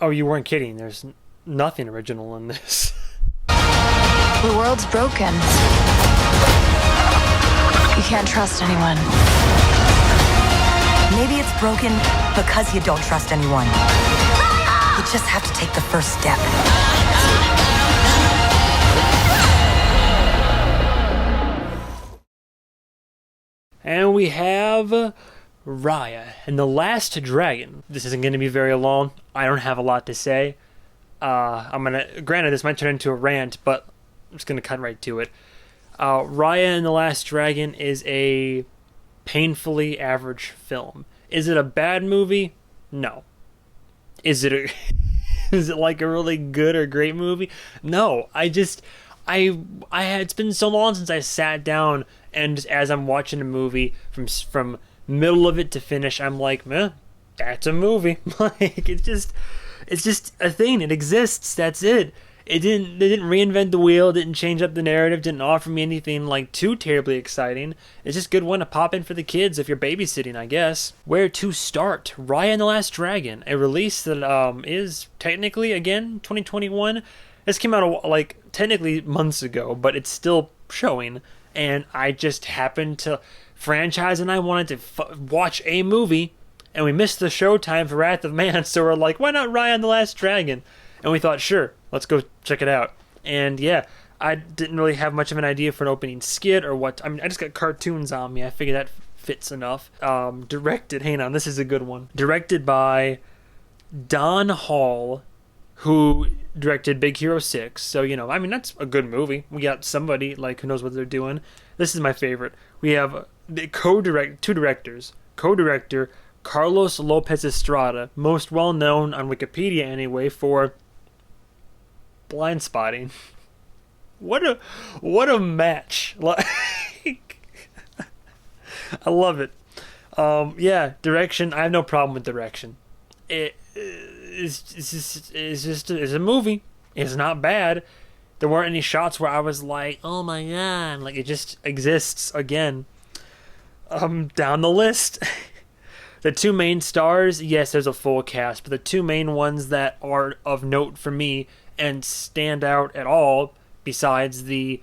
Oh, you weren't kidding. There's nothing original in this. The world's broken. You can't trust anyone. Maybe it's broken because you don't trust anyone. You just have to take the first step. And we have Raya and the Last Dragon. This isn't going to be very long. I don't have a lot to say. Granted, this might turn into a rant, but I'm just going to cut right to it. Raya and the Last Dragon is a painfully average film. Is it a bad movie? No. Is it is it like a really good or great movie? No. It's been so long since I sat down and just as I'm watching a movie from middle of it to finish, I'm like, man, that's a movie. Like it's just a thing. It exists. That's it. They didn't reinvent the wheel, didn't change up the narrative, didn't offer me anything like too terribly exciting. It's just a good one to pop in for the kids if you're babysitting, I guess. Where to start? Raya and the Last Dragon, a release that is technically, again, 2021. This came out like technically months ago, but it's still showing. And I just happened to franchise and I wanted to watch a movie, and we missed the showtime for Wrath of Man, so we're like, why not Raya and the Last Dragon? And we thought, sure, let's go check it out. And yeah, I didn't really have much of an idea for an opening skit or what. I mean, I just got cartoons on me. I figured that fits enough. Hang on, this is a good one. Directed by Don Hall, who directed Big Hero 6. So, I mean, that's a good movie. We got somebody, like, who knows what they're doing. This is my favorite. We have two directors. Co-director Carlos Lopez Estrada, most well known on Wikipedia anyway for Blind Spotting. What a match. Like, I love it. Yeah, direction. I have no problem with direction. It's a movie. It's not bad. There weren't any shots where I was like, oh my god, like it just exists again. Down the list. The two main stars, yes, there's a full cast, but the two main ones that are of note for me and stand out at all, besides the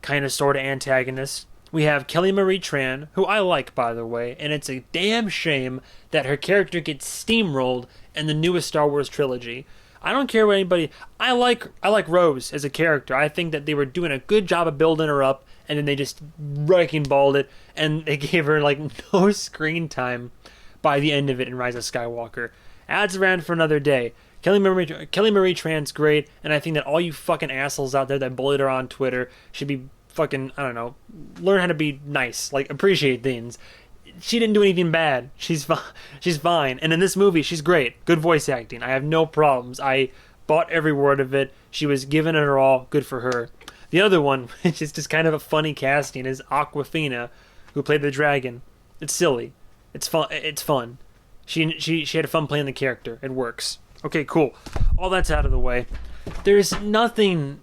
kind of sort of antagonist, we have Kelly Marie Tran, who I like, by the way, and it's a damn shame that her character gets steamrolled in the newest Star Wars trilogy. I don't care what anybody... I like Rose as a character. I think that they were doing a good job of building her up, and then they just wrecking balled it, and they gave her, like, no screen time by the end of it in Rise of Skywalker. Adds around for another day. Kelly Marie Tran's great, and I think that all you fucking assholes out there that bullied her on Twitter should be fucking, I don't know, learn how to be nice, like, appreciate things. She didn't do anything bad. She's fine. And in this movie, she's great. Good voice acting. I have no problems. I bought every word of it. She was giving it her all. Good for her. The other one, which is just kind of a funny casting, is Awkwafina, who played the dragon. It's silly. It's fun. She had fun playing the character. It works. Okay, cool. All that's out of the way. There's nothing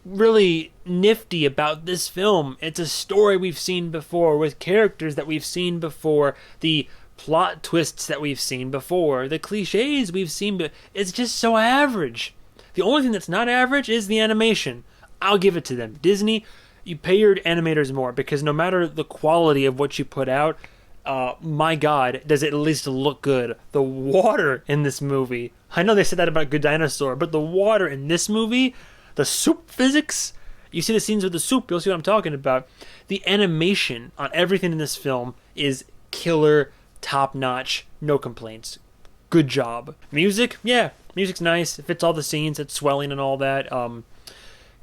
really nifty about this film. It's a story we've seen before, with characters that we've seen before, the plot twists that we've seen before, the cliches we've seen, but it's just so average. The only thing that's not average is the animation. I'll give it to them. Disney, you pay your animators more, because no matter the quality of what you put out, my god, does it at least look good. The water in this movie, I know they said that about Good Dinosaur, but the water in this movie, the soup physics, you see the scenes with the soup, you'll see what I'm talking about. The animation on everything in this film is killer, top-notch, no complaints. Good job. Music, yeah, music's nice. It fits all the scenes, it's swelling and all that.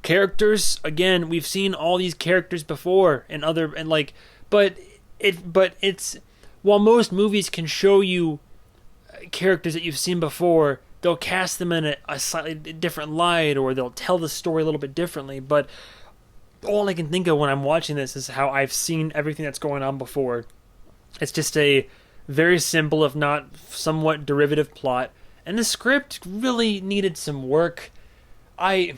Characters, again, we've seen all these characters before but it's while most movies can show you characters that you've seen before, they'll cast them in a slightly different light, or they'll tell the story a little bit differently. But all I can think of when I'm watching this is how I've seen everything that's going on before. It's just a very simple, if not somewhat derivative plot, and the script really needed some work. I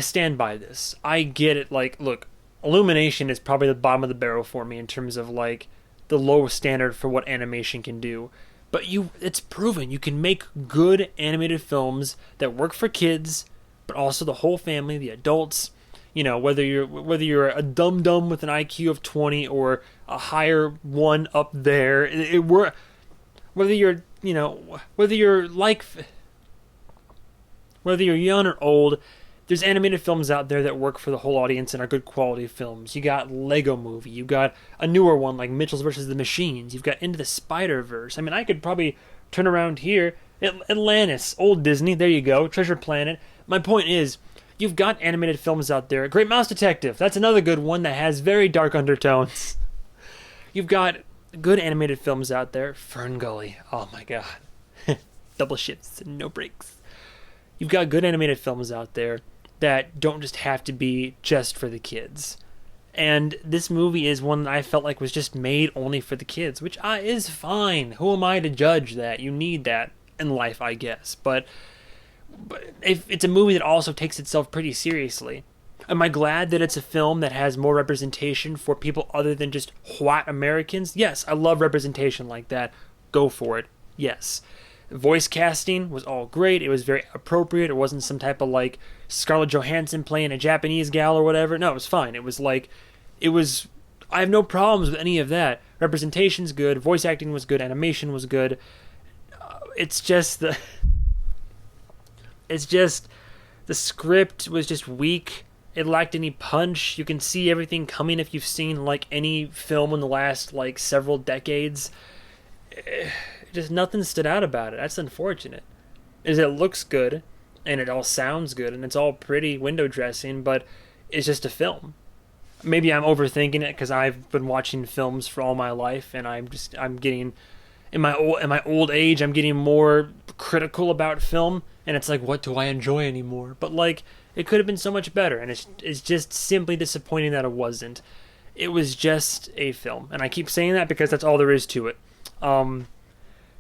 stand by this. I get it. Like, look, Illumination is probably the bottom of the barrel for me in terms of, like, the lowest standard for what animation can do. But it's proven you can make good animated films that work for kids, but also the whole family, the adults. You know, whether you're a dum-dum with an IQ of 20 or a higher one up there, whether you're young or old, there's animated films out there that work for the whole audience and are good quality films. You got Lego Movie. You got a newer one like Mitchell's vs. the Machines. You've got Into the Spider-Verse. I mean, I could probably turn around here. Atlantis, old Disney. There you go. Treasure Planet. My point is, you've got animated films out there. Great Mouse Detective. That's another good one that has very dark undertones. You've got good animated films out there. Fern Gully. Oh my god. Double shifts and no breaks. You've got good animated films out there that don't just have to be just for the kids. And this movie is one that I felt like was just made only for the kids, which is fine. Who am I to judge that? You need that in life, I guess. But if it's a movie that also takes itself pretty seriously. Am I glad that it's a film that has more representation for people other than just white Americans? Yes, I love representation like that. Go for it. Yes. Voice casting was all great. It was very appropriate. It wasn't some type of like Scarlett Johansson playing a Japanese gal or whatever. No, it was fine. I have no problems with any of that. Representation's good. Voice acting was good. Animation was good. It's just the script was just weak. It lacked any punch. You can see everything coming if you've seen like any film in the last like several decades. Just nothing stood out about it. That's unfortunate. It looks good and it all sounds good and it's all pretty window dressing, but it's just a film. Maybe I'm overthinking it because I've been watching films for all my life and I'm getting in my old age I'm getting more critical about film and it's like, what do I enjoy anymore? But like, it could have been so much better and it's just simply disappointing that it wasn't. It was just a film, and I keep saying that because that's all there is to it.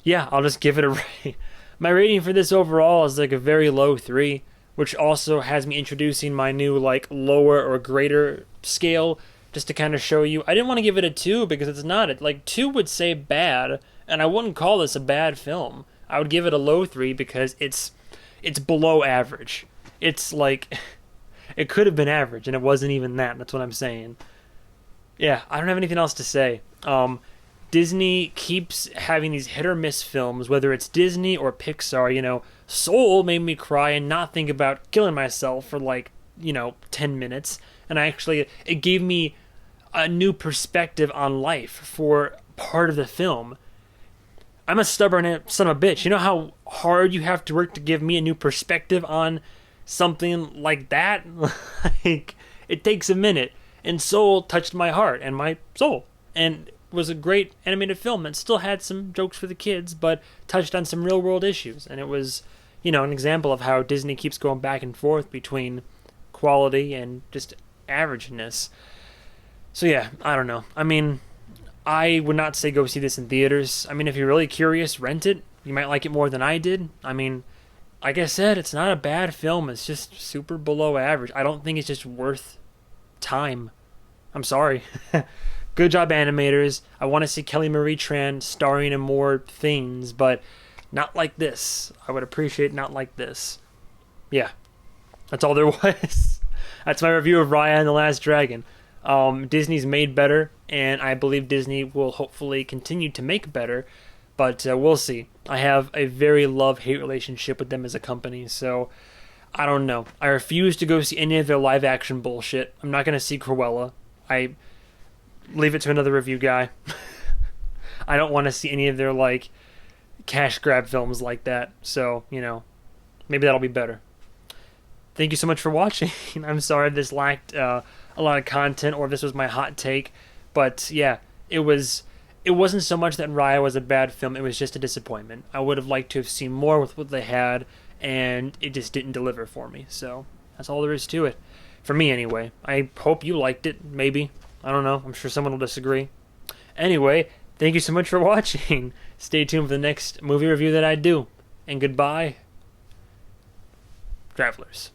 Yeah, I'll just give it a rate. My rating for this overall is like a very low 3, which also has me introducing my new like lower or greater scale just to kind of show you. I didn't want to give it a 2 because it's not. Like 2 would say bad, and I wouldn't call this a bad film. I would give it a low 3 because it's below average. It's like it could have been average, and it wasn't even that. That's what I'm saying. Yeah, I don't have anything else to say. Disney keeps having these hit or miss films, whether it's Disney or Pixar. You know, Soul made me cry and not think about killing myself for like, 10 minutes. And it gave me a new perspective on life for part of the film. I'm a stubborn son of a bitch. You know how hard you have to work to give me a new perspective on something like that? Like, it takes a minute. And Soul touched my heart and my soul. And was a great animated film that still had some jokes for the kids, but touched on some real world issues. And it was, an example of how Disney keeps going back and forth between quality and just averageness. So yeah, I don't know. I mean, I would not say go see this in theaters. I mean, if you're really curious, rent it. You might like it more than I did. I mean, like I said, it's not a bad film. It's just super below average. I don't think it's just worth time. I'm sorry. Good job, animators. I want to see Kelly Marie Tran starring in more things, but not like this. I would appreciate not like this. Yeah, that's all there was. That's my review of Raya and the Last Dragon. Disney's made better, and I believe Disney will hopefully continue to make better, but we'll see. I have a very love-hate relationship with them as a company, so I don't know. I refuse to go see any of their live-action bullshit. I'm not going to see Cruella. Leave it to another review guy. I don't want to see any of their like cash grab films like that. So, maybe that'll be better. Thank you so much for watching. I'm sorry this lacked a lot of content or if this was my hot take, but yeah, it wasn't so much that Raya was a bad film, it was just a disappointment. I would have liked to have seen more with what they had, and it just didn't deliver for me. So, that's all there is to it. For me anyway. I hope you liked it, maybe. I don't know. I'm sure someone will disagree. Anyway, thank you so much for watching. Stay tuned for the next movie review that I do. And goodbye, travelers.